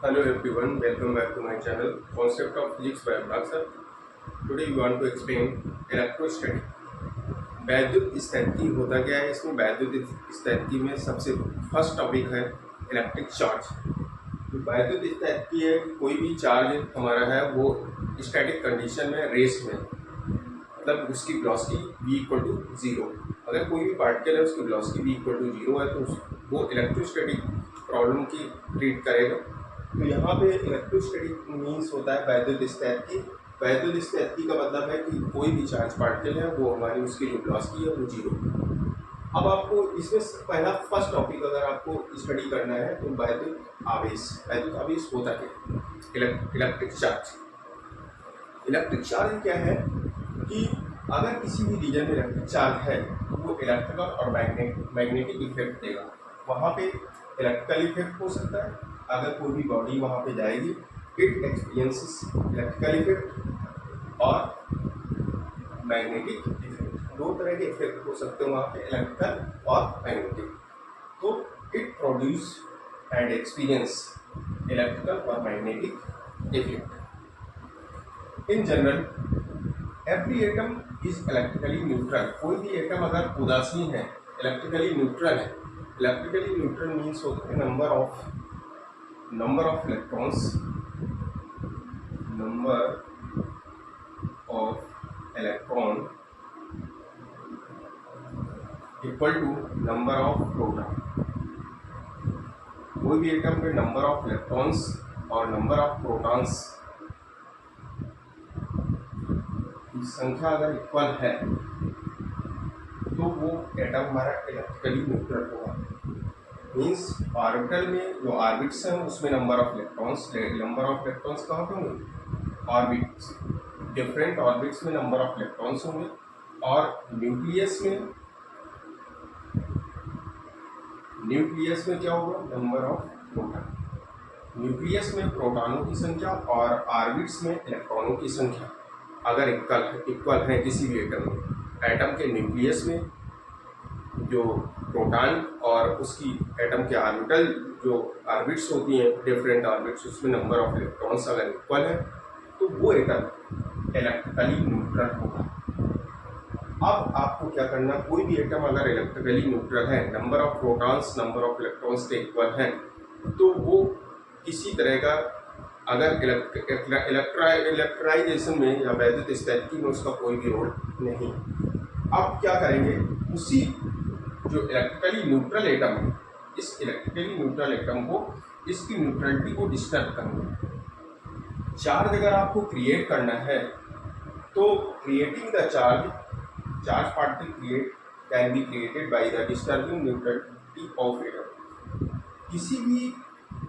Hello everyone, welcome back to my channel Concept of Physics by Anurag sir. Today we want to explain electrostatic. वैद्युत स्थिति होता क्या है इसमें? वैद्युत स्थिति में सबसे फर्स्ट टॉपिक है इलेक्ट्रिक चार्ज। तो वैद्युत स्थिति है कि कोई भी चार्ज हमारा है वो स्टैटिक कंडीशन में रेस्ट में, मतलब उसकी velocity v equal to zero. अगर कोई भी पार्टिकल है उसकी velocity v equal to zero है तो वो इलेक्ट्रोस्टैटिक प्रॉब्लम की ट्रीट करेगा। तो यहाँ पे इलेक्ट्रोस्टैटिक मीन्स होता है वैद्युत स्थिति। वैद्युत स्थिति का मतलब है कि कोई भी चार्ज पार्टिकल है वो हमारी उसकी जो वेलोसिटी है वो जीरो। अब आपको इसमें पहला फर्स्ट टॉपिक अगर आपको स्टडी करना है तो वैद्युत आवेश होता क्या? Electric charge. इलेक्ट्रिक चार्ज क्या है कि अगर किसी भी रीजन में इलेक्ट्रिक चार्ज है तो वो इलेक्ट्रिकल और मैग्नेटिक इफेक्ट देगा। वहाँ पे इलेक्ट्रिकल इफेक्ट हो सकता है, अगर कोई भी बॉडी वहाँ पे जाएगी इट एक्सपीरियंसेस इलेक्ट्रिकल इफेक्ट और मैग्नेटिक इफेक्ट। दो तरह के इफेक्ट हो सकते हैं वहाँ पे, इलेक्ट्रिकल और मैग्नेटिक। तो it produce and experience electrical और magnetic effect. In general every atom is electrically neutral. कोई भी एटम अगर उदासीन है, इलेक्ट्रिकली न्यूट्रल है। इलेक्ट्रिकली न्यूट्रल मीन्स होता है number of electrons equal to number of proton. कोई भी एटम में नंबर ऑफ इलेक्ट्रॉन्स और नंबर ऑफ प्रोटॉन्स की संख्या अगर इक्वल है तो वो एटम हमारा इलेक्ट्रिकली न्यूट्रल होगा। मीन्स ऑर्बिटल में जो ऑर्बिट्स हैं उसमें नंबर ऑफ इलेक्ट्रॉन्स कहाँ पे होंगे? ऑर्बिट्स, डिफरेंट ऑर्बिट्स में नंबर ऑफ इलेक्ट्रॉन्स होंगे। और न्यूक्लियस में क्या होगा? Number of proton. न्यूक्लियस में प्रोटॉनों की संख्या और ऑर्बिट्स में इलेक्ट्रॉनों की संख्या अगर इक्वल है किसी भी एटम में, एटम के न्यूक्लियस में जो प्रोटॉन और उसकी एटम के ऑर्बिटल जो ऑर्बिट्स होती हैं, डिफरेंट ऑर्बिट्स, उसमें नंबर ऑफ इलेक्ट्रॉन्स अगर इक्वल है तो वो एटम इलेक्ट्रिकली न्यूट्रल होगा। अब आपको क्या करना, कोई भी एटम अगर इलेक्ट्रिकली न्यूट्रल है, number of protons number of electrons के इक्वल है, तो वो किसी तरह का अगर इलेक्ट्राइजेशन में या वैद्युत स्थिति में उसका कोई भी रोल नहीं। अब क्या करेंगे, उसी जो इलेक्ट्रिकली न्यूट्रल एटम है, इस इलेक्ट्रिकली न्यूट्रल एटम को इसकी न्यूट्रलिटी को डिस्टर्ब करेंगे। चार्ज अगर आपको क्रिएट करना है तो creating the charge particle can be created by the disturbing neutrality of atom. किसी भी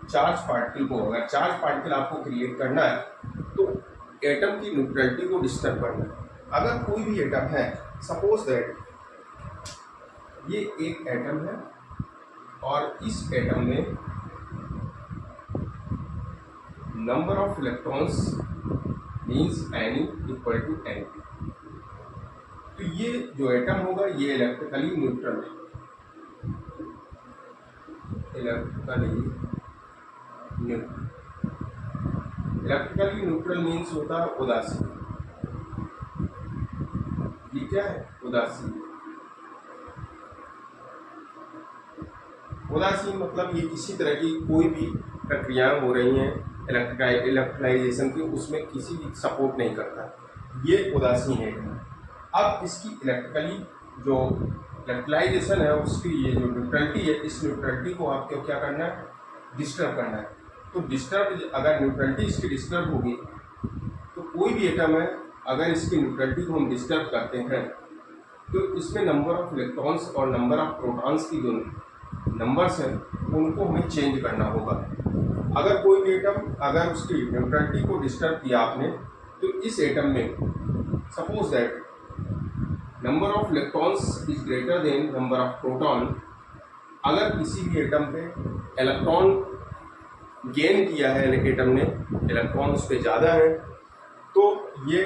चार्ज पार्टिकल को, अगर चार्ज पार्टिकल आपको क्रिएट करना है तो एटम की न्यूट्रलिटी को डिस्टर्ब करना है। अगर कोई भी एटम है, सपोज दैट ये एक एटम है और इस एटम में number of electrons means N equal to N। तो ये जो एटम होगा ये इलेक्ट्रिकली न्यूट्रल है। इलेक्ट्रिकली न्यूट्रल मीन्स होता है उदासीन। ये क्या है? उदासीन। उदासीन मतलब ये किसी तरह की कोई भी प्रक्रियाएं हो रही हैं इलेक्ट्राइजेशन की, उसमें किसी भी सपोर्ट नहीं करता, ये उदासीन है। अब इसकी इलेक्ट्रिकली जो इलेक्ट्राइजेशन है उसकी ये जो न्यूट्रलिटी है, इस न्यूट्रलिटी को आपको क्या करना है? डिस्टर्ब करना है। तो डिस्टर्ब, अगर न्यूट्रलिटी इसकी डिस्टर्ब होगी तो कोई भी एटम है अगर इसकी न्यूट्रलिटी को हम डिस्टर्ब करते हैं तो इसमें नंबर ऑफ इलेक्ट्रॉन्स और नंबर ऑफ प्रोटॉन्स की जो नंबर्स हैं उनको हमें चेंज करना होगा। अगर कोई भी एटम, अगर उसकी न्यूट्रलिटी को डिस्टर्ब किया आपने तो इस एटम में suppose that number of electrons is greater than number of proton. अगर किसी भी एटम पे इलेक्ट्रॉन गेन किया है एटम ने, इलेक्ट्रॉन उस पर ज़्यादा है, तो ये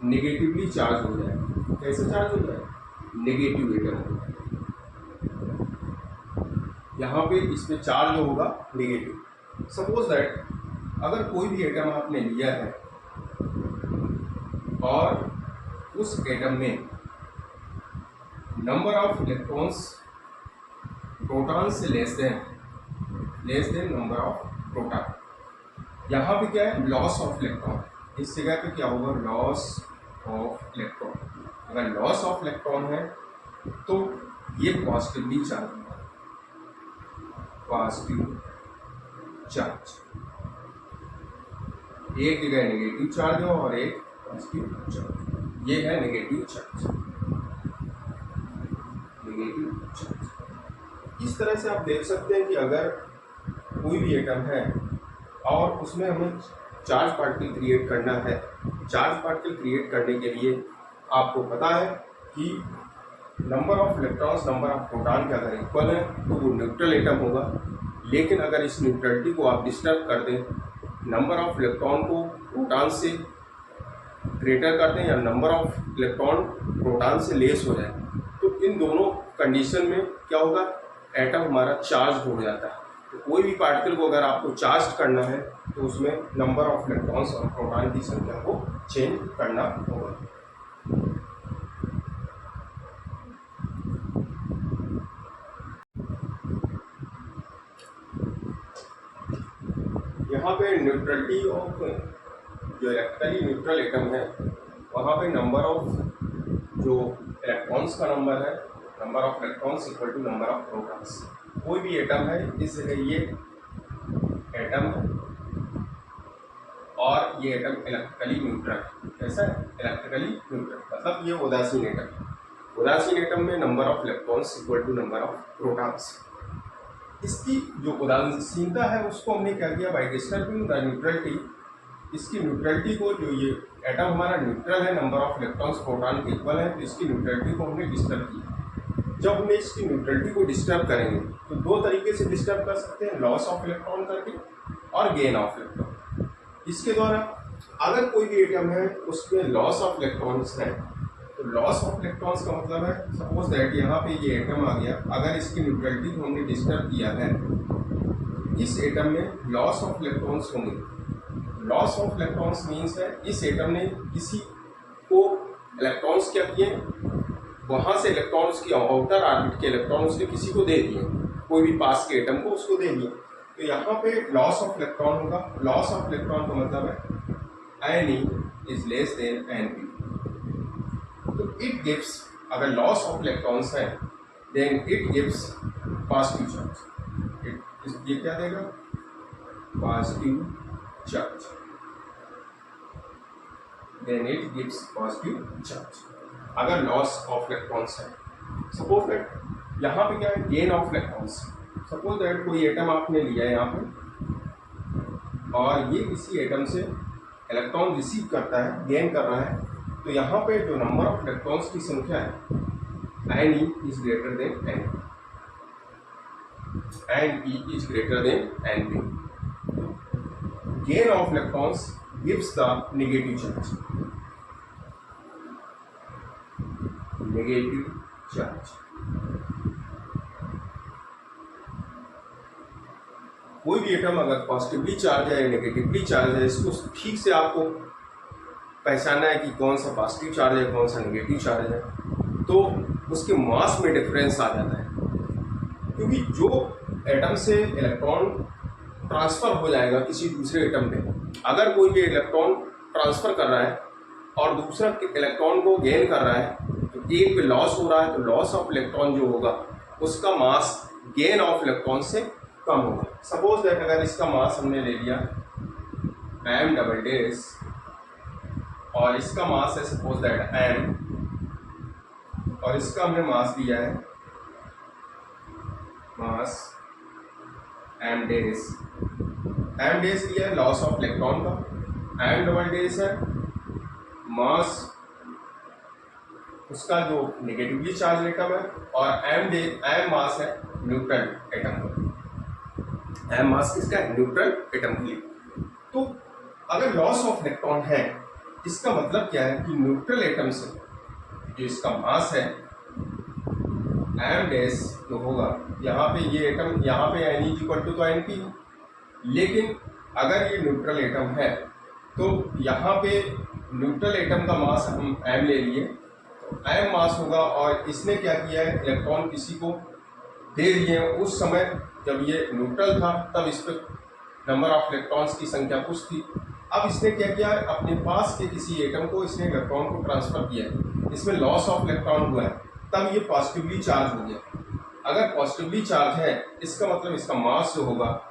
नेगेटिवली चार्ज हो जाए। कैसे चार्ज हो जाए? नेगेटिव एटम हो जाए। यहाँ पे इसमें चार्ज होगा नेगेटिव। सपोज दैट अगर कोई भी एटम आपने लिया है और उस एटम में नंबर ऑफ इलेक्ट्रॉन्स प्रोटॉन से less than number of proton, यहाँ पे क्या है, लॉस ऑफ इलेक्ट्रॉन। इस जगह पे क्या होगा, लॉस ऑफ इलेक्ट्रॉन। अगर लॉस ऑफ इलेक्ट्रॉन है तो ये पॉजिटिवली चार्ज होगा, पॉजिटिव चार्ज। एक जगह नेगेटिव चार्ज हो और एक पॉजिटिव चार्ज, ये है नेगेटिव चार्ज, नेगेटिव चार्ज। इस तरह से आप देख सकते हैं कि अगर कोई भी एटम है और उसमें हमें चार्ज पार्टिकल क्रिएट करना है, चार्ज पार्टिकल क्रिएट करने के लिए आपको पता है कि number of electrons number of proton के अगर इक्वल है तो वो न्यूट्रल एटम होगा। लेकिन अगर इस न्यूट्रलिटी को आप डिस्टर्ब कर दें, नंबर ऑफ इलेक्ट्रॉन को प्रोटॉन से ग्रेटर कर दें या नंबर ऑफ इलेक्ट्रॉन प्रोटॉन से लेस हो जाए, तो इन दोनों कंडीशन में क्या होगा, एटम हमारा चार्ज हो जाता है। तो कोई भी पार्टिकल को अगर आपको चार्ज करना है तो उसमें नंबर ऑफ इलेक्ट्रॉन्स और प्रोटॉन की संख्या को चेंज करना होगा। यहाँ पे न्यूट्रलिटी ऑफ जो इलेक्ट्रिकली न्यूट्रल एटम है, वहाँ पे नंबर ऑफ जो इलेक्ट्रॉन्स का नंबर है, number of electrons equal to number of protons. कोई भी एटम है, इस जगह ये एटम है और ये एटम इलेक्ट्रिकली न्यूट्रल है। कैसा है, इलेक्ट्रिकली न्यूट्रल, मतलब ये उदासीन एटम है। उदासीन एटम में number of electrons equal to number of protons. इसकी जो उदासीनता है उसको हमने क्या किया, बाय डिस्टर्बिंग द न्यूट्रलिटी, इसकी न्यूट्रलिटी को, जो ये एटम हमारा न्यूट्रल है, नंबर ऑफ इलेक्ट्रॉन्स प्रोटॉन के इक्वल है, तो इसकी न्यूट्रलिटी को हमने डिस्टर्ब किया। जब हमने इसकी न्यूट्रलिटी को डिस्टर्ब करेंगे तो दो तरीके से डिस्टर्ब कर सकते हैं, लॉस ऑफ इलेक्ट्रॉन करके और गेन ऑफ इलेक्ट्रॉन। इसके द्वारा अगर कोई भी एटम है उसमें लॉस ऑफ इलेक्ट्रॉन्स है, तो लॉस ऑफ इलेक्ट्रॉन्स का मतलब है, सपोज दैट यहाँ पे ये एटम आ गया, अगर इसकी न्यूट्रलिटी को हमने डिस्टर्ब किया है, इस एटम में लॉस ऑफ इलेक्ट्रॉन्स होंगे। लॉस ऑफ इलेक्ट्रॉन्स मीन्स है इस एटम ने किसी को इलेक्ट्रॉन्स क्या किए, वहाँ से इलेक्ट्रॉन्स की आउटर ऑर्बिट के इलेक्ट्रॉन उसने किसी को दे दिए, कोई भी पास के एटम को उसको दे दिए, तो यहाँ पे लॉस ऑफ इलेक्ट्रॉन होगा। लॉस ऑफ इलेक्ट्रॉन का मतलब है Ne is less than Np। तो इट गिव्स, अगर लॉस ऑफ इलेक्ट्रॉन्स है then it gives positive charge. ये क्या देगा, positive charge, then it gives positive charge अगर लॉस ऑफ इलेक्ट्रॉन्स है। सपोज दैट यहाँ पे क्या है, gain of electrons. Suppose that कोई एटम आपने लिया है यहाँ पे और ये इसी एटम से इलेक्ट्रॉन रिसीव करता है, गेन कर रहा है, तो यहाँ पे जो नंबर ऑफ इलेक्ट्रॉन्स की संख्या है Ne is greater than Np, Ne is greater than Np। Gain of electrons gives the negative charge, negative charge. कोई भी एटम अगर पॉजिटिवली चार्ज है या नेगेटिवली चार्ज है, इसको ठीक से आपको पहचानना है कि कौन सा पॉजिटिव चार्ज है कौन सा नेगेटिव चार्ज है, तो उसके मास में डिफरेंस आ जाता है। क्योंकि जो एटम से इलेक्ट्रॉन ट्रांसफर हो जाएगा किसी दूसरे एटम पे, अगर कोई भी इलेक्ट्रॉन ट्रांसफर कर रहा है और दूसरा इलेक्ट्रॉन को गेन कर रहा है, तो एक पे लॉस हो रहा है, तो लॉस ऑफ इलेक्ट्रॉन जो होगा उसका मास गेन ऑफ इलेक्ट्रॉन से कम होगा। सपोज दैट अगर इसका मास हमने ले लिया m डबल डेस और इसका मास है सपोज दैट m, और इसका हमने मास दिया है मास m डेस, m डेस लिया है लॉस ऑफ इलेक्ट्रॉन का, m डबल डेस है मास उसका जो नेगेटिवली चार्ज एटम है, और m मास है न्यूट्रल एटम का। m मास किसका है, न्यूट्रल एटम के लिए। तो अगर लॉस ऑफ इलेक्ट्रॉन है, इसका मतलब क्या है कि न्यूट्रल एटम से जो इसका मास है m डैश जो होगा, यहाँ पे ये एटम, यहाँ पे N इक्वल टू तो Np है, लेकिन अगर ये न्यूट्रल एटम है तो यहाँ पे न्यूट्रल एटम का मास हम m ले लिए, तो m मास होगा और इसने क्या किया है, इलेक्ट्रॉन किसी को दे दिए हैं। उस समय जब ये न्यूट्रल था तब इस पर नंबर ऑफ इलेक्ट्रॉन्स की संख्या कुछ थी। अब इसने क्या किया है, अपने पास के किसी एटम को इसने इलेक्ट्रॉन को ट्रांसफर किया है, इसमें लॉस ऑफ इलेक्ट्रॉन हुआ है, तब ये पॉजिटिवली चार्ज हो गया। अगर पॉजिटिवली चार्ज है इसका मतलब इसका मास जो होगा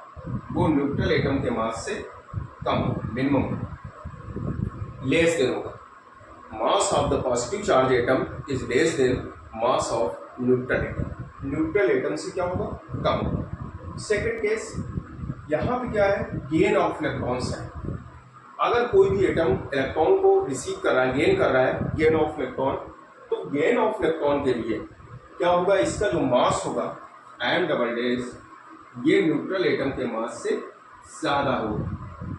वो न्यूट्रल एटम के मास से कम होगा, मिनिमम लेस देन होगा। Mass of the positive charge atom is less then mass of neutral atom. Neutral atom से क्या होगा, कम होगा। सेकंड केस, यहाँ पे क्या है, गेन ऑफ इलेक्ट्रॉन्स है। अगर कोई भी एटम इलेक्ट्रॉन को रिसीव कर रहा है, गेन कर रहा है, गेन ऑफ इलेक्ट्रॉन, तो गेन ऑफ इलेक्ट्रॉन के लिए क्या होगा, इसका जो मास होगा m डबल डैश, ये न्यूट्रल एटम के मास से ज़्यादा होगा,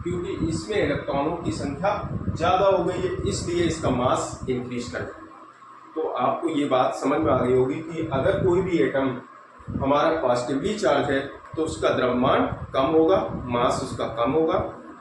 क्योंकि इसमें इलेक्ट्रॉनों की संख्या ज़्यादा हो गई है, इसलिए इसका मास इंक्रीज कर जाए। तो आपको ये बात समझ में आ गई होगी कि अगर कोई भी एटम हमारा पॉजिटिवली चार्ज है तो उसका द्रव्यमान कम होगा, मास उसका कम होगा।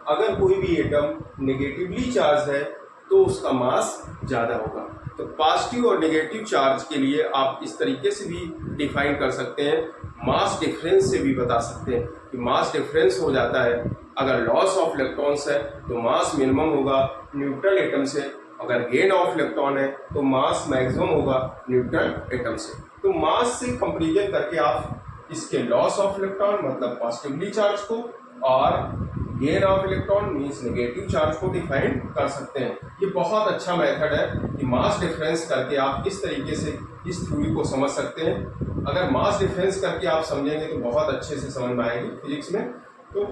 अगर कोई भी एटम नेगेटिवली चार्ज है तो उसका मास ज़्यादा होगा। तो पॉजिटिव और नेगेटिव चार्ज के लिए आप इस तरीके से भी डिफाइन कर सकते हैं, मास डिफरेंस से भी बता सकते हैं कि मास डिफरेंस हो जाता है। अगर लॉस ऑफ इलेक्ट्रॉन्स है तो मास मिनिमम होगा न्यूट्रल एटम से, अगर गेन ऑफ इलेक्ट्रॉन है तो मास मैक्सिमम होगा न्यूट्रल एटम से। तो मास से कंपेरिजन करके आप इसके लॉस ऑफ इलेक्ट्रॉन मतलब पॉजिटिवली चार्ज को और gain of electron means negative charge को डिफाइन कर सकते हैं। ये बहुत अच्छा मेथड है कि मास डिफरेंस करके आप किस तरीके से इस थ्योरी को समझ सकते हैं। अगर मास डिफरेंस करके आप समझेंगे तो बहुत अच्छे से समझ में आएगी फिजिक्स में। तो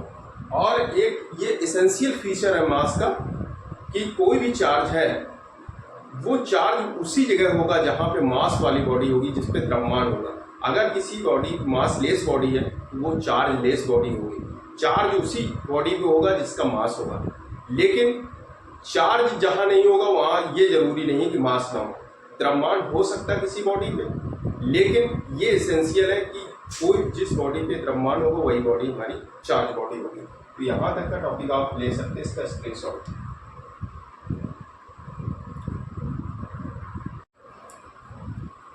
और एक ये एसेंशियल फीचर है मास का कि कोई भी चार्ज है वो चार्ज उसी जगह होगा जहाँ पे मास वाली बॉडी होगी, जिस पे द्रव्यमान होगा। अगर किसी बॉडी मास लेस बॉडी है तो वो चार्ज लेस बॉडी होगी, चार्ज उसी बॉडी पे होगा जिसका मास होगा। लेकिन चार्ज जहाँ नहीं होगा वहाँ ये जरूरी नहीं कि मास ना हो, द्रव्यमान हो सकता है किसी बॉडी पे, लेकिन ये एसेंशियल है कि कोई जिस बॉडी पे द्रव्यमान होगा वही बॉडी हमारी चार्ज बॉडी होगी। तो यहाँ तक का टॉपिक आप ले सकते हैं, इसका स्क्रीनशॉट।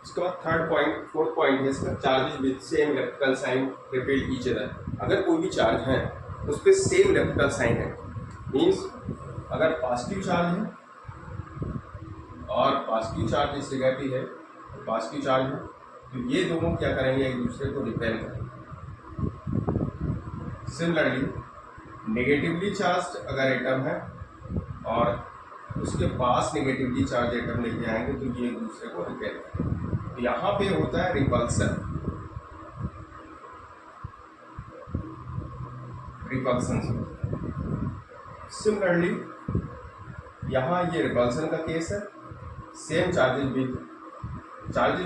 इसके बाद थर्ड पॉइंट, फोर्थ पॉइंट है इसका, charges with same electrical sign repel each other. अगर कोई भी चार्ज है उस पर सेम इलेक्ट्रिकल साइन है, मीन्स अगर पॉजिटिव चार्ज है और पॉजिटिव चार्ज इस जगह पे है, तो पॉजिटिव चार्ज है, तो ये दोनों क्या करेंगे, एक दूसरे को रिपेल करेंगे। सिमिलरली नेगेटिवली चार्ज अगर एटम है और उसके पास नेगेटिवली चार्ज एटम लेके आएंगे तो ये एक दूसरे को रिपेल करेंगे। तो यहाँ पे होता है रिपल्सन, रिपल्सन। सिमिलरली यहाँ ये रिपल्सन का केस है, same charges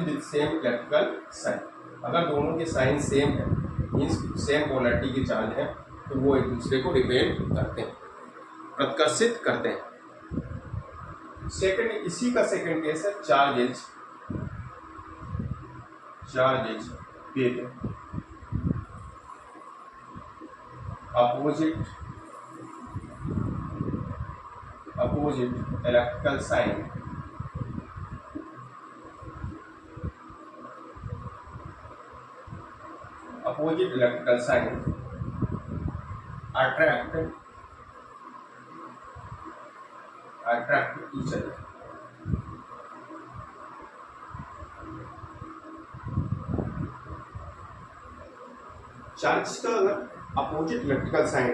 with same electrical sign. अगर दोनों के साइन सेम है मीन्स सेम पोलैरिटी के चार्ज हैं तो वो एक दूसरे को रिपेल करते हैं, प्रतिकर्षित करते हैं। सेकंड, इसी का सेकंड केस है charges with opposite electrical sign attract each other। Charge का अगर अपोजिट इलेक्ट्रिकल साइन है,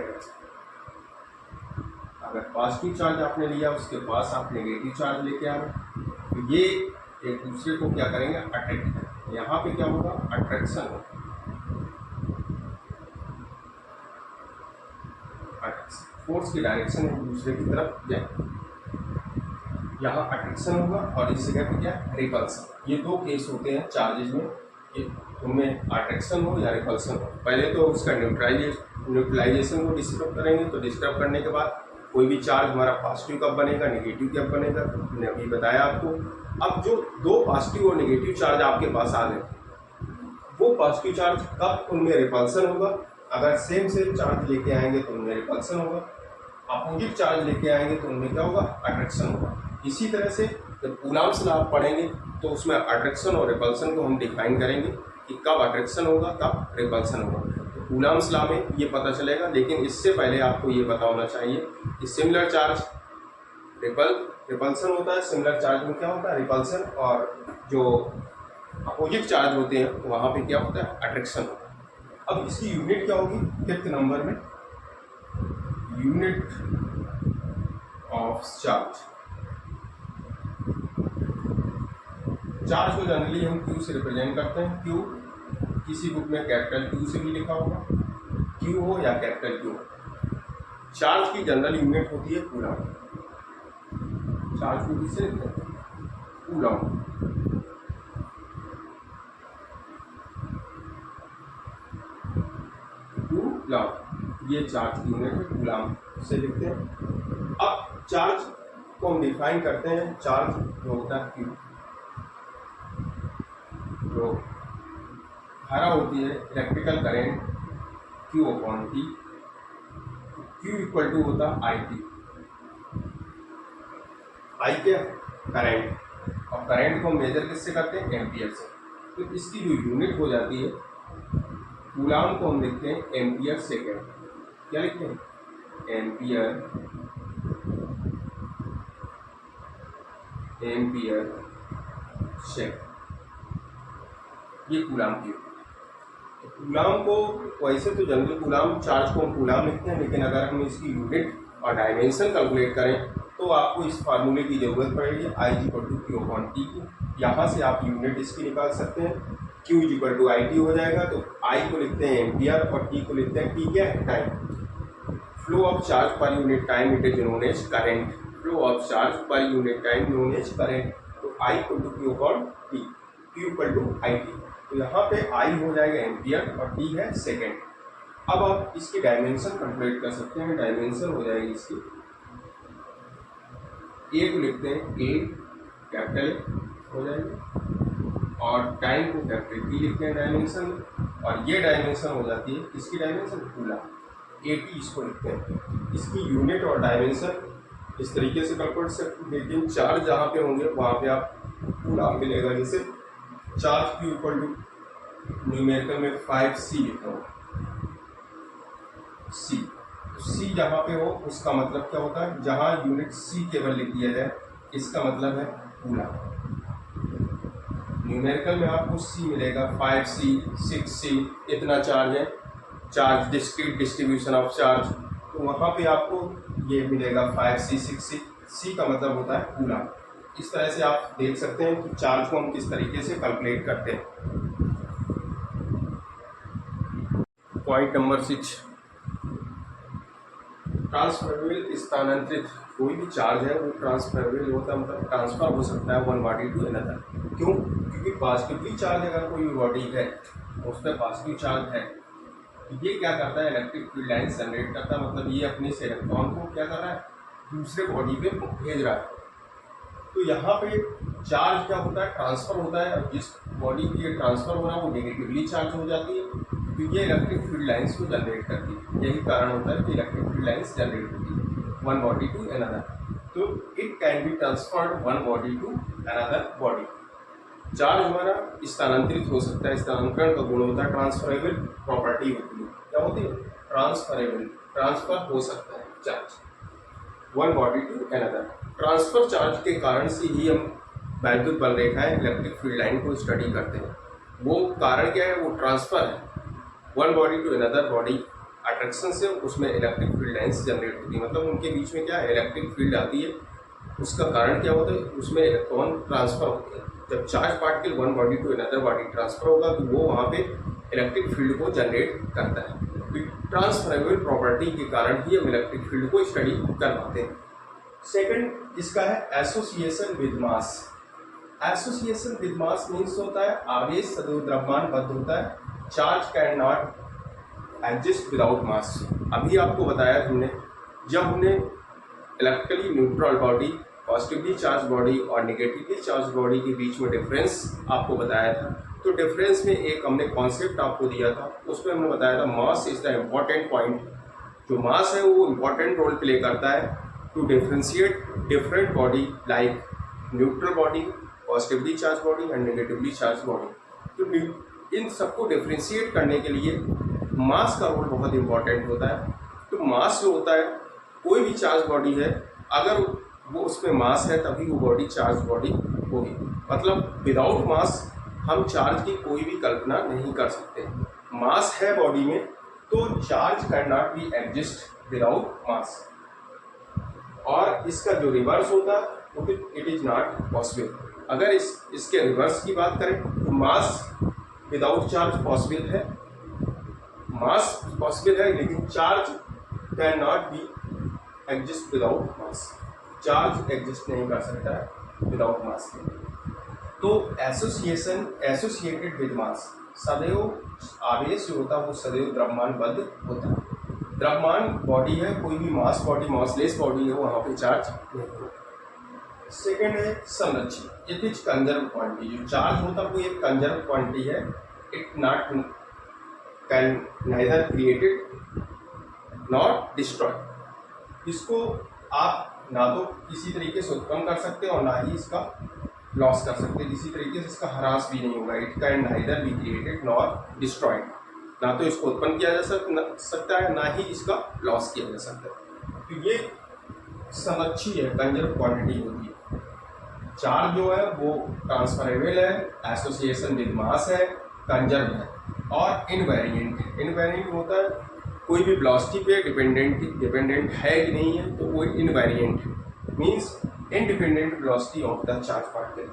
अगर पॉजिटिव चार्ज आपने लिया उसके पास आप नेगेटिव चार्ज लेके आ रहे हैं, तो ये एक दूसरे को क्या करेंगे, अट्रैक्ट करेंगे। यहाँ पे क्या होगा, अट्रैक्शन होगा, फोर्स की डायरेक्शन एक दूसरे की तरफ जाए। यहाँ अट्रैक्शन होगा और इस जगह पे क्या, रिपल्सन। ये दो केस होते हैं चार्जेज में कि उनमें अट्रैक्शन हो या रिपल्सन हो। पहले तो उसका न्यूट्रलाइजेशन को डिस्टर्ब करेंगे, तो डिस्टर्ब करने के बाद कोई भी चार्ज हमारा पॉजिटिव कब बनेगा, नेगेटिव कब बनेगा, मैंने अभी बताया आपको। अब जो दो पॉजिटिव और नेगेटिव चार्ज आपके पास आ गए, वो पॉजिटिव चार्ज कब उनमें रिपल्सन होगा अगर सेम सेम चार्ज लेके आएंगे तो उनमें रिपल्सन होगा, अपोजिट चार्ज लेके आएंगे तो उनमें क्या होगा, अट्रैक्शन होगा। इसी तरह से जब कूलम्ब्स लॉ आप पढ़ेंगे तो उसमें अट्रैक्शन और रिपल्सन को हम डिफाइन करेंगे कि कब अट्रैक्शन होगा, कब रिपल्सन होगा। तो कूलम्ब्स लॉ में ये पता चलेगा, लेकिन इससे पहले आपको ये पता होना चाहिए कि सिमिलर चार्ज रिपल्सन होता है, सिमिलर चार्ज में क्या होता है, रिपल्सन, और जो अपोजिट चार्ज होते हैं वहाँ पे क्या होता है, अट्रैक्शन होता है। अब इसकी यूनिट क्या होगी, 5th नंबर में यूनिट ऑफ चार्ज। चार्ज को जनरली हम Q से रिप्रेजेंट करते हैं। Q किसी बुक में कैपिटल Q से भी लिखा होगा, Q हो या कैपिटल Q हो। चार्ज की जनरल यूनिट होती है कूलम। चार्ज को किससे लिखते हैं, कूलम। कूलम ये चार्ज की यूनिट है, कूलम से लिखते हैं। अब चार्ज को हम डिफाइन करते हैं, चार्ज जो होता है Q, जो धारा होती है electrical current Q/T, Q equal to होता है IT। I क्या करंट, और करंट को मेजर किससे करते हैं, एम्पियर से। तो इसकी जो यूनिट हो जाती है कूलम को हम लिखते हैं एम्पियर सेकेंड। क्या लिखते हैं, एम्पियर सेकेंड, ये कूलम की। तो कूलम को वैसे तो जनरल कूलम चार्ज को हम कूलम लिखते हैं, लेकिन अगर हम इसकी यूनिट और डायमेंशन कैलकुलेट करें तो आपको इस फार्मूले की ज़रूरत पड़ेगी, I = Q/T की। यहाँ से आप यूनिट इसकी निकाल सकते हैं, Q = IT हो जाएगा। तो I को लिखते हैं एम्पियर और T को लिखते हैं, T क्या है, time. Flow of charge per unit time it is known as current. Flow of charge per unit time known as current. तो I = Q/T, Q = IT। तो यहाँ पे I हो जाएगा एम्पियर और T है सेकेंड। अब आप इसकी डायमेंशन कैलकुलेट कर सकते हैं। डायमेंशन हो जाएगी इसकी, A को लिखते हैं A कैपिटल हो जाएगी, और टाइम को कैपिटल T लिखते हैं डायमेंशन में, और ये डायमेंशन हो जाती है इसकी डायमेंशन कूलम, AT इसको लिखते हैं। इसकी यूनिट और डायमेंशन इस तरीके से कैलकुलेट सकते हैं, लेकिन चार्ज जहाँ पे होंगे वहाँ पे आप कूलम मिलेगा। जैसे charge Q equal to numerical में 5C लिखा हो, C C जहाँ पे हो उसका मतलब क्या होता है, जहाँ यूनिट C केवल लिख दिया जाए इसका मतलब है कूलम। न्यूमेरिकल में आपको C मिलेगा 5C 6C, इतना चार्ज है, charge discrete distribution of charge. तो वहाँ पे आपको ये मिलेगा 5C 6C, C का मतलब होता है कूलम। इस तरह से आप देख सकते हैं कि चार्ज को हम किस तरीके से कैलकुलेट करते हैं। पॉइंट नंबर 6, ट्रांसफरेबल स्थानांतरित। कोई भी चार्ज है वो ट्रांसफरेबल होता है, मतलब ट्रांसफर हो सकता है वन बॉडी टू अनदर। क्यों, क्योंकि पॉजिटिवली चार्ज अगर कोई बॉडी है उस पर पॉजिटिव चार्ज है, ये क्या करता है, इलेक्ट्रिक फील्ड लाइन्स जनरेट करता है। मतलब ये अपने से इलेक्ट्रॉन को क्या कर रहा है, दूसरे बॉडी पे भेज रहा है। तो यहाँ पे चार्ज क्या होता है, ट्रांसफर होता है, और जिस बॉडी की ये ट्रांसफर हो रहा है वो नेगेटिवली चार्ज हो जाती है, क्योंकि ये इलेक्ट्रिक फील्ड लाइन्स को जनरेट करती है। यही कारण होता है कि इलेक्ट्रिक फील्ड लाइन्स जनरेट होती है वन बॉडी टू अनदर। तो it can be transferred one body to another body. Charge हमारा स्थानांतरित हो सकता है, स्थानांतरण का गुण होता है, ट्रांसफरेबल प्रॉपर्टी होती है। क्या होती है, ट्रांसफरेबल, ट्रांसफर हो सकता है charge one body to another. Transfer charge के कारण से ही हम वैद्युत बल रेखाएं इलेक्ट्रिक फील्ड लाइन को स्टडी करते हैं। वो कारण क्या है, वो ट्रांसफर है one body to another body. Attraction से उसमें इलेक्ट्रिक फील्ड लाइन्स जनरेट होती है, मतलब उनके बीच में क्या है, इलेक्ट्रिक फील्ड आती है। उसका कारण क्या होता है, उसमें इलेक्ट्रॉन ट्रांसफर होते हैं। जब charge particle one body to another body transfer होगा तो वो वहाँ पे इलेक्ट्रिक फील्ड को जनरेट करता है। तो ट्रांसफरेबल प्रॉपर्टी के कारण ही हम इलेक्ट्रिक फील्ड को स्टडी कर पाते हैं। सेकंड इसका है association with mass. Association with mass means होता है आवेश सदैव द्रव्यमान बद्ध होता है, charge can not exist without mass. अभी आपको बताया हमने, जब हमने electrically neutral body, positively charge body और नेगेटिवली चार्ज बॉडी के बीच में डिफरेंस आपको बताया था, तो डिफरेंस में एक हमने कॉन्सेप्ट आपको दिया था, उसमें हमने बताया था mass is the important point. जो मास है वो इम्पॉर्टेंट रोल प्ले करता है to differentiate different body like neutral body, positively charge body and negatively charge body. तो इन सबको डिफ्रेंशिएट करने के लिए मास का रोल बहुत इंपॉर्टेंट होता है। तो मास जो होता है, कोई भी चार्ज बॉडी है, अगर वो उसमें मास है तभी वो बॉडी चार्ज बॉडी होगी। मतलब विदाउट मास हम चार्ज की कोई भी कल्पना नहीं कर सकते। मास है बॉडी में तो charge can not be exist without mass. और इसका जो रिवर्स होता है इट इज नॉट पॉसिबल। अगर इसके रिवर्स की बात करें तो मास विदाउट चार्ज पॉसिबल है, मास पॉसिबल है लेकिन charge can not be exist without mass. Charge exist नहीं कर सकता है विदाउट मास के। तो एसोसिएटेड विद मास, सदैव आवेश जो होता है वो सदैव द्रव्यमानबद्ध होता है। द्रव्यमान बॉडी है, कोई भी मास बॉडी मासलेस बॉडी है, वहाँ पे चार्ज नहीं होता। सेकेंड है संरक्षित, इट इज कंजर्व क्वांटिटी। जो चार्ज होता है वो एक कंजर्व क्वांटिटी है, it not can neither created not destroy. इसको आप ना तो किसी तरीके से उत्पन्न कर सकते हैं और ना ही इसका लॉस कर सकते हैं, किसी तरीके से इसका ह्रास भी नहीं होगा। It can neither be created nor destroyed, ना तो इसको उत्पन्न किया जा सकता है ना ही इसका लॉस किया जा सकता है। तो ये संरक्षी है, कंजर्व क्वांटिटी होती है। चार्ज जो है वो ट्रांसफरेबल है, एसोसिएशन विद मास है, कंजर्व है और इनवेरिएंट है। इनवेरिएंट होता है कोई भी वेलोसिटी पे डिपेंडेंट है कि नहीं है, तो वो invariant means independent velocity of the charge particle.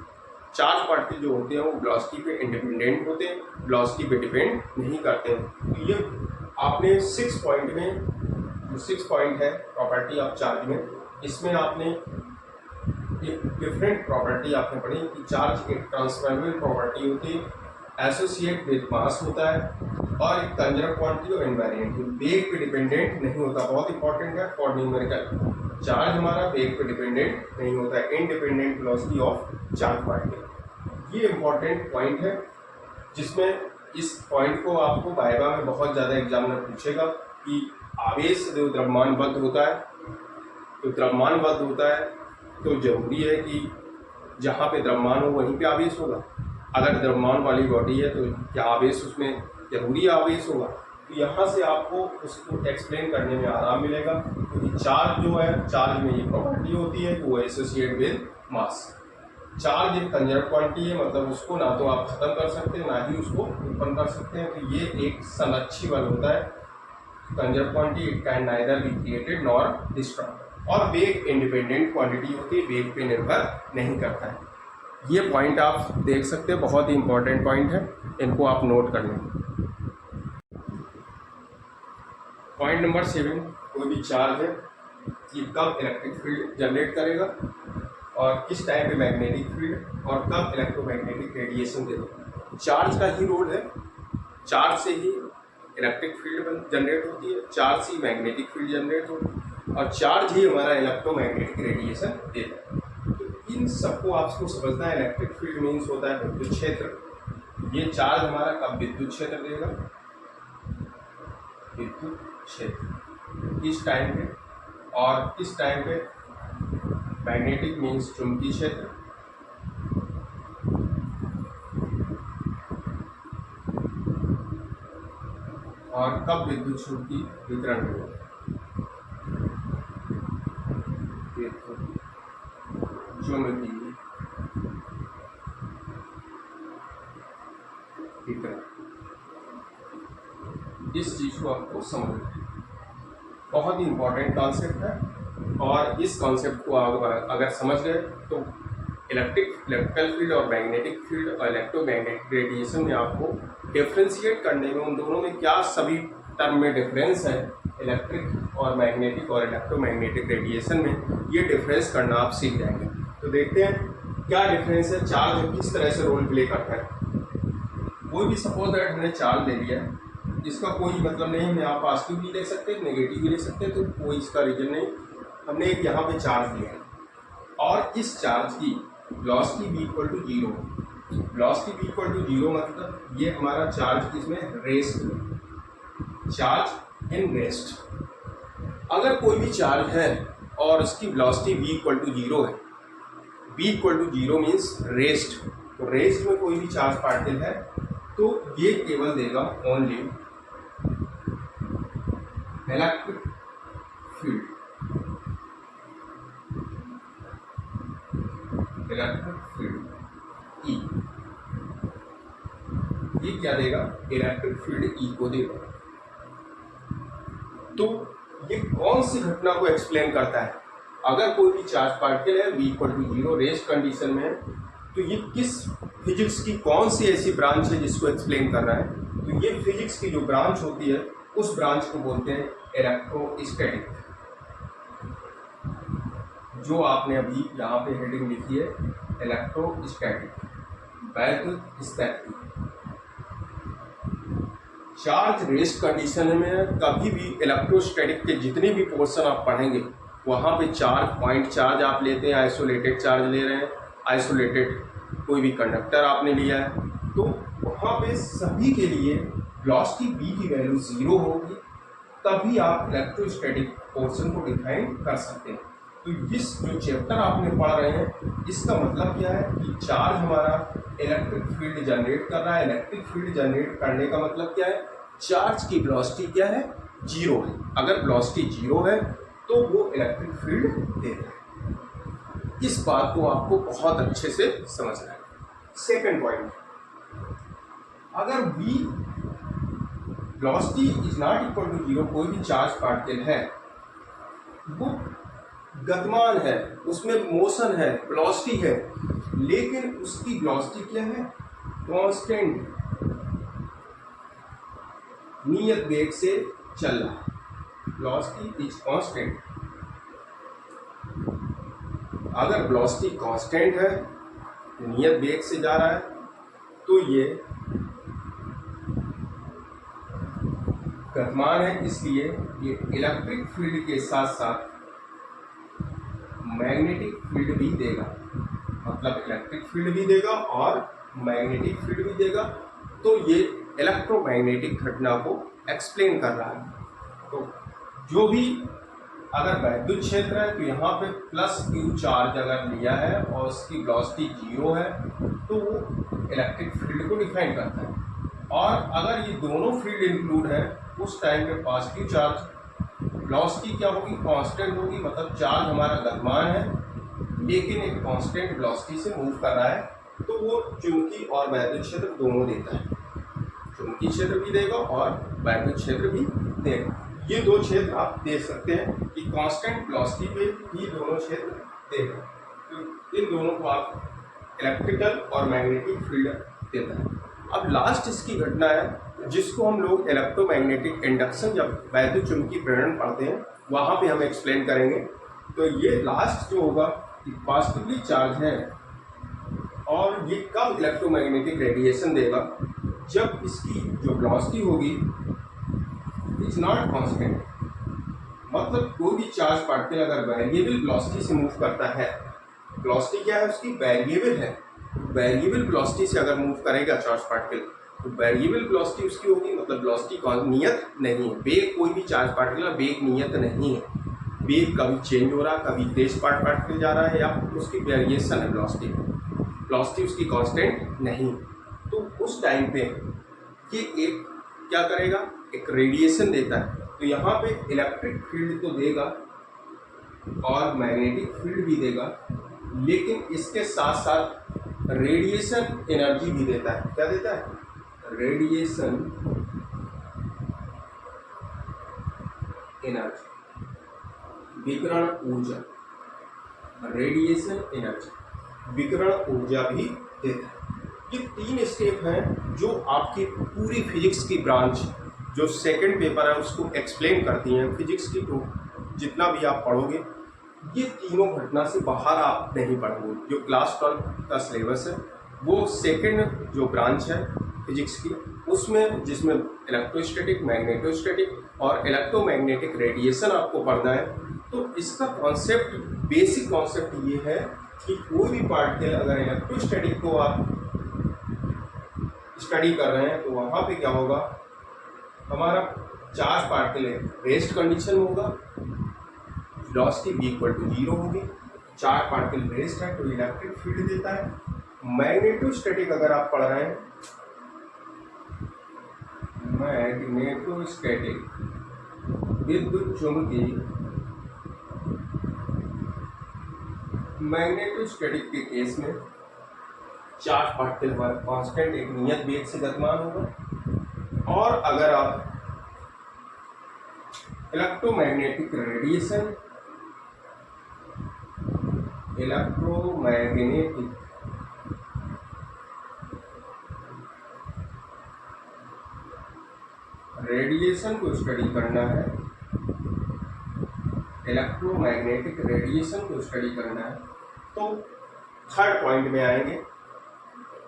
Charge particle जो होते हैं वो वेलोसिटी पे इंडिपेंडेंट होते हैं, वेलोसिटी पे डिपेंड नहीं करते हैं। तो ये आपने 6 पॉइंट में, जो 6 पॉइंट है प्रॉपर्टी ऑफ चार्ज में, इसमें आपने एक डिफरेंट प्रॉपर्टी आपने पढ़ी कि चार्ज एक ट्रांसफरेबल प्रॉपर्टी होती है, एसोसिएट विद मास होता है और एक कंजर्व क्वांटिटी और इनवेरिएंट, वेग पे डिपेंडेंट नहीं होता। बहुत इंपॉर्टेंट है फॉर न्यूमेरिकल। चार्ज हमारा वेग पे डिपेंडेंट नहीं होता है, independent velocity of charge particle. ये इंपॉर्टेंट पॉइंट है जिसमें इस पॉइंट को आपको वाइवा में बहुत ज़्यादा एग्जामिनर पूछेगा कि आवेश जो द्रव्यमानबद्ध होता है, तो द्रव्यमानबद्ध होता है तो जरूरी है कि जहाँ पे द्रव्यमान हो वहीं पे आवेश होगा। अगर द्रव्यमान वाली बॉडी है तो क्या आवेश उसमें जरूरी आवेश होगा। तो यहाँ से आपको उसको एक्सप्लेन करने में आराम मिलेगा, क्योंकि चार्ज जो है, चार्ज में ये प्रॉपर्टी होती है कि वो एसोसिएट विद मास। चार्ज एक कंजर्व क्वांटिटी है, मतलब उसको ना तो आप खत्म कर सकते हैं ना ही उसको उत्पन्न कर सकते हैं। तो ये एक संरक्षी बल होता है, conserve quantity, it can neither be created nor destroyed. और वेग इंडिपेंडेंट क्वांटिटी होती है, वेग पे निर्भर नहीं करता है। ये पॉइंट आप देख सकते हैं, बहुत ही इंपॉर्टेंट पॉइंट है, इनको आप नोट कर लें। पॉइंट नंबर 7, कोई भी चार्ज है ये कब इलेक्ट्रिक फील्ड जनरेट करेगा और किस टाइम पे मैग्नेटिक फील्ड और कब इलेक्ट्रोमैग्नेटिक रेडिएशन देगा। चार्ज का ही रोल है, चार्ज से ही इलेक्ट्रिक फील्ड जनरेट होती है, चार्ज से ही मैग्नेटिक फील्ड जनरेट होती है और चार्ज ही हमारा इलेक्ट्रोमैग्नेटिक रेडिएशन देता है। तो इन सबको आपको समझना है। इलेक्ट्रिक फील्ड मीन्स होता है विद्युत क्षेत्र। ये चार्ज हमारा कब विद्युत क्षेत्र देगा, विद्युत क्षेत्र किस टाइम पे, और किस टाइम पे मैग्नेटिक मीन्स चुंबकीय क्षेत्र। और कब विद्युत चुंबकीय वितरण होगा, चुंबकीय वितरण। इस चीज को आपको समझना है, बहुत ही इंपॉर्टेंट कॉन्सेप्ट है। और इस कॉन्सेप्ट को अगर समझ गए तो इलेक्ट्रिकल फील्ड और मैग्नेटिक फील्ड और इलेक्ट्रोमैग्नेटिक रेडिएशन में आपको डिफ्रेंशिएट करने में, उन दोनों में क्या सभी टर्म में डिफरेंस है, इलेक्ट्रिक और मैग्नेटिक और इलेक्ट्रोमैग्नेटिक रेडिएशन में, ये डिफरेंस करना आप सीख जाएंगे। तो देखते हैं क्या डिफरेंस है, चार्ज किस तरह से रोल प्ले करता है। कोई भी सपोज दैट हमने चार्ज ले लिया है, इसका कोई मतलब नहीं, हम यहाँ पॉजिटिव भी ले सकते हैं, नेगेटिव भी ले सकते हैं, तो कोई इसका रीजन नहीं। हमने एक यहाँ पे चार्ज लिया है और इस चार्ज की वेलोसिटी भी equal to 0, velocity equal to zero मतलब ये हमारा चार्ज किसमें, रेस्ट में, चार्ज इन रेस्ट। अगर कोई भी चार्ज है और उसकी velocity v equal to zero है, v equal to zero means rest, तो रेस्ट में कोई भी चार्ज पार्टिकल है तो ये केवल देगा only electric field, electric field E। ये क्या देगा, इलेक्ट्रिक फील्ड E को देगा। तो ये कौन सी घटना को एक्सप्लेन करता है, अगर कोई भी चार्ज पार्टिकल है v equal to zero rest condition में है तो ये किस फिजिक्स की कौन सी ऐसी ब्रांच है जिसको एक्सप्लेन कर रहा है, तो ये फिजिक्स की जो ब्रांच होती है उस ब्रांच को बोलते हैं इलेक्ट्रोस्टैटिक। जो आपने अभी यहाँ पे हेडिंग लिखी है इलेक्ट्रोस्टैटिक, वैद्युतस्थिति। चार्ज रेस्ट कंडीशन में कभी भी इलेक्ट्रोस्टैटिक के जितने भी पोर्शन आप पढ़ेंगे वहाँ पे चार्ज, पॉइंट चार्ज आप लेते हैं, आइसोलेटेड चार्ज ले रहे हैं, आइसोलेटेड कोई भी कंडक्टर आपने लिया है, तो वहाँ पे सभी के लिए वेलोसिटी v की वैल्यू जीरो होगी, तभी आप इलेक्ट्रोस्टैटिक पोर्शन को डिफाइन कर सकते हैं। तो इस जो चैप्टर आपने पढ़ रहे हैं इसका मतलब क्या है कि चार्ज हमारा इलेक्ट्रिक फील्ड जनरेट कर रहा है। इलेक्ट्रिक फील्ड जनरेट करने का मतलब क्या है, चार्ज की वेलोसिटी क्या है, जीरो है। अगर वेलोसिटी जीरो है तो वो इलेक्ट्रिक फील्ड देता है। इस बात को आपको बहुत अच्छे से समझना है। सेकंड पॉइंट, अगर v velocity is not equal to zero, कोई भी चार्ज पार्टिकल है वो गतिमान है, उसमें मोशन है, वेलोसिटी है, लेकिन उसकी वेलोसिटी क्या है, कांस्टेंट, नियत वेग से चल रहा है, वेलोसिटी इज कांस्टेंट। अगर वेलोसिटी कांस्टेंट है, नियत वेग से जा रहा है, तो ये गतिमान है, इसलिए ये इलेक्ट्रिक फील्ड के साथ साथ मैग्नेटिक फील्ड भी देगा, मतलब इलेक्ट्रिक फील्ड भी देगा और मैग्नेटिक फील्ड भी देगा। तो ये इलेक्ट्रोमैग्नेटिक घटना को एक्सप्लेन कर रहा है। तो जो भी अगर वैद्युत क्षेत्र है तो यहाँ पे प्लस Q चार्ज अगर लिया है और उसकी वेलोसिटी जीरो है तो वो इलेक्ट्रिक फील्ड को डिफाइन करता है। और अगर ये दोनों फील्ड इंक्लूड है उस टाइम पे पॉजिटिव चार्ज, वेलोसिटी क्या होगी, कांस्टेंट होगी, मतलब चार्ज हमारा गतिमान है लेकिन एक कांस्टेंट वेलोसिटी से मूव कर रहा है, तो वो चुंबकीय और वैद्युत क्षेत्र दोनों देता है। चुंबकीय क्षेत्र भी देगा और वैद्युत क्षेत्र भी देगा। ये दो क्षेत्र आप देख सकते हैं कि कांस्टेंट वेलोसिटी पे ही दोनों क्षेत्र देगा। तो इन दोनों को आप इलेक्ट्रिकल और मैग्नेटिक फील्ड देता है। अब लास्ट इसकी घटना है जिसको हम लोग इलेक्ट्रोमैग्नेटिक इंडक्शन, जब वैद्युत चुंबकीय प्रेरण पढ़ते हैं वहाँ पे हम एक्सप्लेन करेंगे। तो ये लास्ट जो होगा पॉजिटिवली चार्ज है और ये कब इलेक्ट्रोमैग्नेटिक रेडिएशन देगा, जब इसकी जो वेलोसिटी होगी इज नॉट कांस्टेंट, मतलब कोई भी चार्ज पार्टिकल अगर वेरिएबल वेलोसिटी से मूव करता है, वेलोसिटी क्या है उसकी, वेरिएबल है, वेरिएबल वेलोसिटी से अगर मूव करेगा चार्ज पार्टिकल तो वेरिएबल वेलोसिटी उसकी होगी, मतलब वेलोसिटी नियत नहीं है। वेग कोई भी चार्ज पार्टिकल वेग नियत नहीं है, वेग कभी चेंज हो रहा है, कभी तेज पार्टिकल जा रहा है या उसकी वेरिएशन है वेलोसिटी, वेलोसिटी उसकी कांस्टेंट नहीं। तो उस टाइम पे ये एक क्या करेगा, एक रेडिएशन देता है। तो यहाँ पे इलेक्ट्रिक फील्ड तो देगा और मैग्नेटिक फील्ड भी देगा, लेकिन इसके साथ साथ रेडिएशन एनर्जी भी देता है। क्या देता है, रेडिएशन एनर्जी, विकिरण ऊर्जा, रेडिएशन एनर्जी, विकिरण ऊर्जा भी देता है। ये तीन स्टेप हैं जो आपकी पूरी फिजिक्स की ब्रांच जो सेकंड पेपर है उसको एक्सप्लेन करती हैं। फिजिक्स की तो जितना भी आप पढ़ोगे ये तीनों घटना से बाहर आप नहीं पढ़ोगे। जो क्लास 12 का सिलेबस है वो सेकंड जो ब्रांच है फिजिक्स की उसमें, जिसमें इलेक्ट्रोस्टैटिक, मैग्नेटोस्टैटिक और इलेक्ट्रोमैग्नेटिक रेडिएशन आपको पढ़ना है। तो इसका कॉन्सेप्ट, बेसिक कॉन्सेप्ट ये है कि कोई भी पार्टिकल अगर इलेक्ट्रोस्टैटिक को आप स्टडी कर रहे हैं तो वहाँ पे क्या होगा, हमारा चार्ज पार्टिकल रेस्ट कंडीशन में होगा, वेलोसिटी v इक्वल टू 0 होगी, चार्ज पार्टिकल रेस्ट है तो इलेक्ट्रिक फील्ड देता है। मैग्नेटोस्टैटिक अगर आप पढ़ रहे हैं, मैग्नेटोस्टैटिक विद्युत चुंबकीय, मैग्नेटोस्टैटिक के केस में चार्ज पार्टिकल हमारा कांस्टेंट एक नियत वेग से गतिमान होगा। और अगर आप इलेक्ट्रोमैग्नेटिक रेडिएशन, इलेक्ट्रोमैग्नेटिक रेडिएशन को स्टडी करना है, इलेक्ट्रोमैग्नेटिक रेडिएशन को स्टडी करना है, तो थर्ड पॉइंट में आएंगे।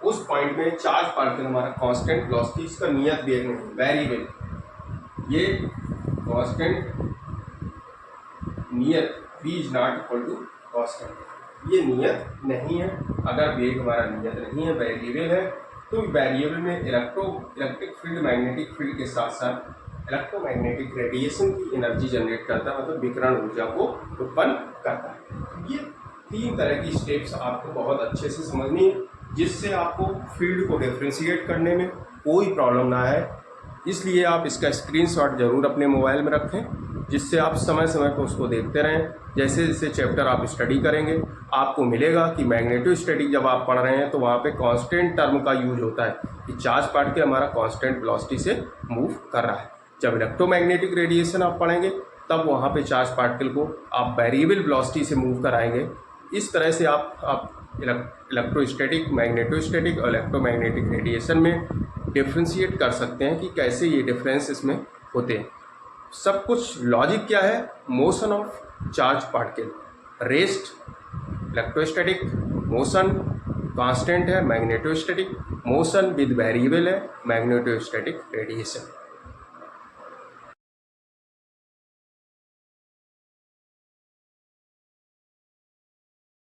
उस पॉइंट में चार्ज पार्टिकल हमारा कांस्टेंट वेलोसिटी, इसका नियत वेग नहीं, वेरिएबल, ये कांस्टेंट नियत v is not equal to constant, ये नियत नहीं है। अगर वेग हमारा नियत नहीं है, वेरिएबल है, तो वेरिएबल में इलेक्ट्रिक फील्ड, मैग्नेटिक फील्ड के साथ साथ इलेक्ट्रोमैग्नेटिक रेडिएशन की एनर्जी जनरेट करता है, मतलब विकिरण ऊर्जा को उत्पन्न करता है। ये 3 तरह की स्टेप्स आपको बहुत अच्छे से समझनी है, जिससे आपको फील्ड को डिफ्रेंशिएट करने में कोई प्रॉब्लम ना आए। इसलिए आप इसका स्क्रीनशॉट जरूर अपने मोबाइल में रखें, जिससे आप समय समय पर उसको देखते रहें। जैसे जैसे चैप्टर आप स्टडी करेंगे आपको मिलेगा कि मैग्नेटोस्टैटिक जब आप पढ़ रहे हैं तो वहाँ पे कांस्टेंट टर्म का यूज होता है कि चार्ज पार्टिकल हमारा कांस्टेंट वेलोसिटी से मूव कर रहा है। जब इलेक्ट्रोमैग्नेटिक रेडिएशन आप पढ़ेंगे तब वहाँ पे चार्ज पार्टिकल को आप वेरिएबल वेलोसिटी से मूव कराएंगे। इस तरह से आप इलेक्ट्रोस्टैटिक, मैग्नेटोस्टैटिक और इलेक्ट्रोमैग्नेटिक रेडिएशन में डिफ्रेंशिएट कर सकते हैं कि कैसे ये डिफरेंस इसमें होते हैं। सब कुछ लॉजिक क्या है, motion of charge particle, rest electrostatic, motion constant है मैग्नेटोस्टैटिक, मोशन विद वेरिएबल है मैग्नेटोस्टैटिक रेडिएशन।